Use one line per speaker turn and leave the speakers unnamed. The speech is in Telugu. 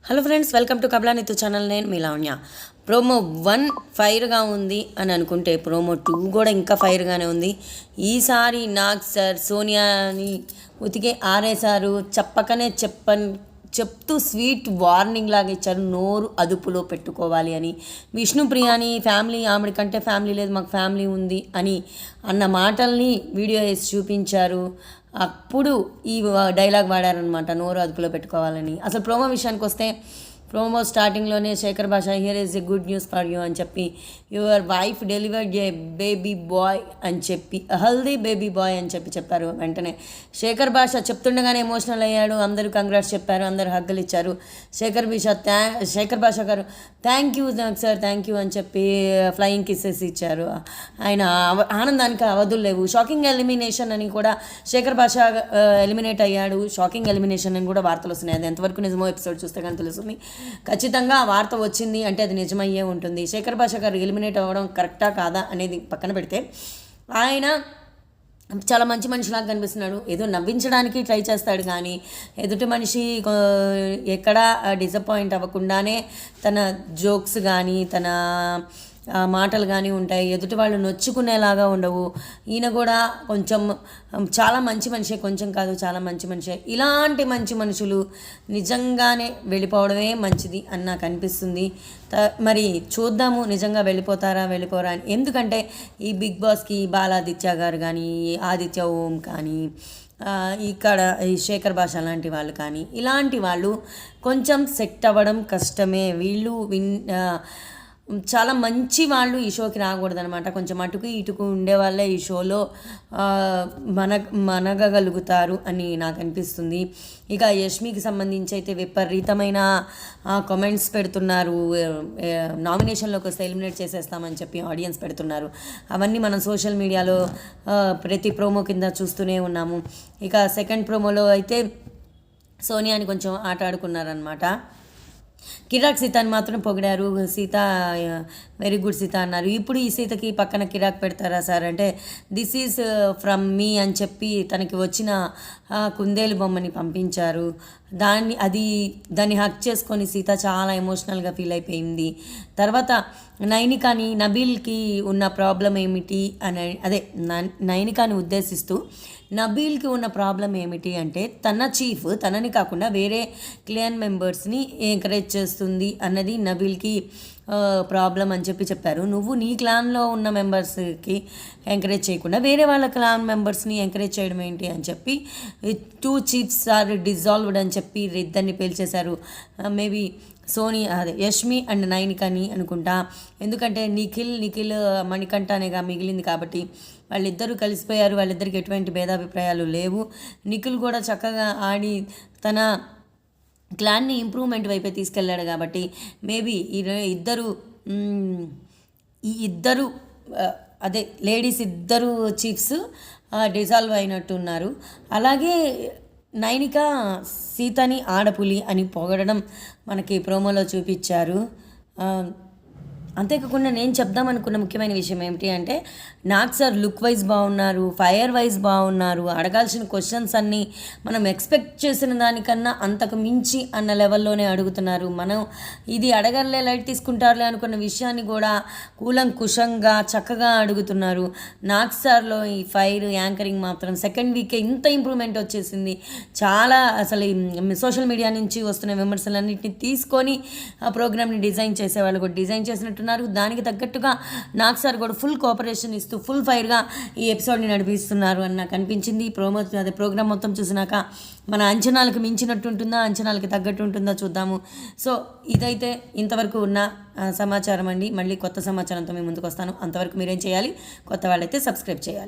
హలో ఫ్రెండ్స్, వెల్కమ్ టు కబలానితు ఛానల్. నేను మీ లావణ్య. ప్రోమో 1 ఫైర్గా ఉంది అని అనుకుంటే ప్రోమో 2 కూడా ఇంకా ఫైర్గానే ఉంది. ఈసారి నాగ్ సార్ సోనియాని ఉతికే ఆరేశారు. చెప్పకనే చెప్తూ స్వీట్ వార్నింగ్ లాగా ఇచ్చారు, నోరు అదుపులో పెట్టుకోవాలి అని. విష్ణుప్రియాని ఫ్యామిలీ, ఆమెడి కంటే ఫ్యామిలీ లేదు, మాకు ఫ్యామిలీ ఉంది అని అన్న మాటల్ని వీడియో వేసి చూపించారు. అప్పుడు ఈ డైలాగ్ వాడారనమాట, నోరు అదుపులో పెట్టుకోవాలని. అసలు ప్రోమో విషయానికి వస్తే, ప్రోమో స్టార్టింగ్లోనే శేఖర్ భాష here is a good news for you అని చెప్పి, your wife delivered A baby bye అని చెప్పి, హెల్దీ బేబీ బాయ్ అని చెప్పారు. వెంటనే శేఖర్ భాష చెప్తుండగానే ఎమోషనల్ అయ్యాడు. అందరూ కంగ్రాట్స్ చెప్పారు, అందరు హగ్గులు ఇచ్చారు. శేఖర్ భాష గారు thank you sir, thank you అని చెప్పి ఫ్లయింగ్ కిస్సెస్ ఇచ్చారు. ఆయన ఆనందానికి అవధులు లేవు. షాకింగ్ ఎలిమినేషన్ అని కూడా శేఖర్ భాష ఎలిమినేట్ అయ్యాడు. షాకింగ్ ఎలిమినేషన్ అని కూడా వార్తలు వస్తున్నాయి. అది ఎంతవరకు నిజమో ఎపిసోడ్ చూస్తే కానీ తెలుస్తుంది. ఖచ్చితంగా ఆ వార్త వచ్చింది అంటే అది నిజమయ్యే ఉంటుంది. శేఖర్ భాష గారు ఎలిమినేట్ అవ్వడం కరెక్టా కాదా అనేది పక్కన పెడితే, ఆయన చాలా మంచి మనిషిలాగా కనిపిస్తున్నాడు. ఏదో నవ్వించడానికి ట్రై చేస్తాడు, కానీ ఎదుటి మనిషి ఎక్కడా డిసప్పాయింట్ అవ్వకుండానే తన జోక్స్ కానీ తన మాటలు కానీ ఉంటాయి. ఎదుటి వాళ్ళు నొచ్చుకునేలాగా ఉండవు. ఈయన కూడా కొంచెం చాలా మంచి మనిషే, కొంచెం కాదు చాలా మంచి మనిషే. ఇలాంటి మంచి మనుషులు నిజంగానే వెళ్ళిపోవడమే మంచిది అని నాకు అనిపిస్తుంది. మరి చూద్దాము, నిజంగా వెళ్ళిపోతారా వెళ్ళిపోరా అని. ఎందుకంటే ఈ బిగ్ బాస్కి బాలాదిత్య గారు కానీ, ఆదిత్య ఓం కానీ, ఇక్కడ ఈ శేఖర్ భాష లాంటి వాళ్ళు కానీ, ఇలాంటి వాళ్ళు కొంచెం సెట్ అవ్వడం కష్టమే. వీళ్ళు చాలా మంచి వాళ్ళు ఈ షోకి రాకూడదనమాట. కొంచెం అటుకు ఇటుకు ఉండే వాళ్ళే ఈ షోలో మనగలుగుతారు అని నాకు అనిపిస్తుంది. ఇక యష్మికి సంబంధించి అయితే విపరీతమైన కామెంట్స్ పెడుతున్నారు. నామినేషన్లోకి వస్తే ఎలిమినేట్ చేసేస్తామని చెప్పి ఆడియన్స్ పెడుతున్నారు. అవన్నీ మనం సోషల్ మీడియాలో ప్రతి ప్రోమో కింద చూస్తూనే ఉన్నాము. ఇక సెకండ్ ప్రోమోలో అయితే సోనియాని కొంచెం ఆట ఆడుకున్నారనమాట. కిరాక్ సీతని మాత్రం పొగిడారు. సీత వెరీ గుడ్ సీత అన్నారు. ఇప్పుడు ఈ సీతకి పక్కన కిరాక్ పెడతారా సార్ అంటే, దిస్ ఈజ్ ఫ్రమ్ మీ అని చెప్పి తనకి వచ్చిన కుందేలు బొమ్మని పంపించారు. దాన్ని హక్ చేసుకొని సీత చాలా ఎమోషనల్గా ఫీల్ అయిపోయింది. తర్వాత నైనికాని, నబీల్కి ఉన్న ప్రాబ్లం ఏమిటి అని, అదే నైనికాని ఉద్దేశిస్తూ నబీల్కి ఉన్న ప్రాబ్లం ఏమిటి అంటే, తన చీఫ్ తనని కాకుండా వేరే క్లాన్ మెంబర్స్ని ఎంకరేజ్ చేస్తుంది అన్నది నబీల్కి ప్రాబ్లం అని చెప్పారు. నువ్వు నీ క్లాన్లో ఉన్న మెంబర్స్కి ఎంకరేజ్ చేయకుండా వేరే వాళ్ళ క్లాన్ మెంబర్స్ని ఎంకరేజ్ చేయడం ఏంటి అని చెప్పి 2 చీఫ్స్ ఆర్ డిజాల్వ్డ్ అని చెప్పి ఇద్దరిని పేల్చేశారు. మేబీ యష్మి అండ్ నైనికని అనుకుంటా. ఎందుకంటే నిఖిల్ మణికంఠనేగా మిగిలింది కాబట్టి వాళ్ళిద్దరూ కలిసిపోయారు. వాళ్ళిద్దరికి ఎటువంటి భేదాభిప్రాయాలు లేవు. నిఖిల్ కూడా చక్కగా ఆడి తన క్లాన్ని ఇంప్రూవ్మెంట్ వైపే తీసుకెళ్ళాడు కాబట్టి మేబీ ఈ ఇద్దరు అదే లేడీస్ ఇద్దరు చీఫ్స్ డిజాల్వ్ అయినట్టున్నారు. అలాగే నైనిక సీతని ఆడపులి అని పొగడడం మనకి ప్రోమోలో చూపించారు. అంతేకాకుండా నేను చెప్దామనుకున్న ముఖ్యమైన విషయం ఏమిటి అంటే, నాగ్ సార్ లుక్ వైజ్ బాగున్నారు, ఫైర్ వైజ్ బాగున్నారు. అడగాల్సిన క్వశ్చన్స్ అన్నీ మనం ఎక్స్పెక్ట్ చేసిన దానికన్నా అంతకు మించి అన్న లెవెల్లోనే అడుగుతున్నారు. మనం ఇది అడగలే లైట్ తీసుకుంటారులే అనుకున్న విషయాన్ని కూడా కూలంకుషంగా చక్కగా అడుగుతున్నారు. నాగ్ సార్లో ఈ ఫైర్ యాంకరింగ్ మాత్రం సెకండ్ వీకే ఇంత ఇంప్రూవ్మెంట్ వచ్చేసింది. చాలా అసలు సోషల్ మీడియా నుంచి వస్తున్న విమర్శలన్నింటినీ తీసుకొని ఆ ప్రోగ్రామ్ని డిజైన్ చేసేవాళ్ళు కూడా డిజైన్ చేసినట్టు. దానికి తగ్గట్టుగా నాగ్ సార్ కూడా ఫుల్ కోఆపరేషన్ ఇస్తూ ఫుల్ ఫైర్గా ఈ ఎపిసోడ్ని నడిపిస్తున్నారు అని నాకు అనిపించింది. ప్రోగ్రామ్ మొత్తం చూసినాక మన అంచనాలకు మించినట్టు ఉంటుందా, అంచనాలకు తగ్గట్టు ఉంటుందా చూద్దాము. సో ఇదైతే ఇంతవరకు ఉన్న సమాచారం అండి. మళ్ళీ కొత్త సమాచారంతో మీ ముందుకు వస్తాను. అంతవరకు మీరేం చేయాలి, కొత్త వాళ్ళైతే సబ్స్క్రైబ్ చేయాలి.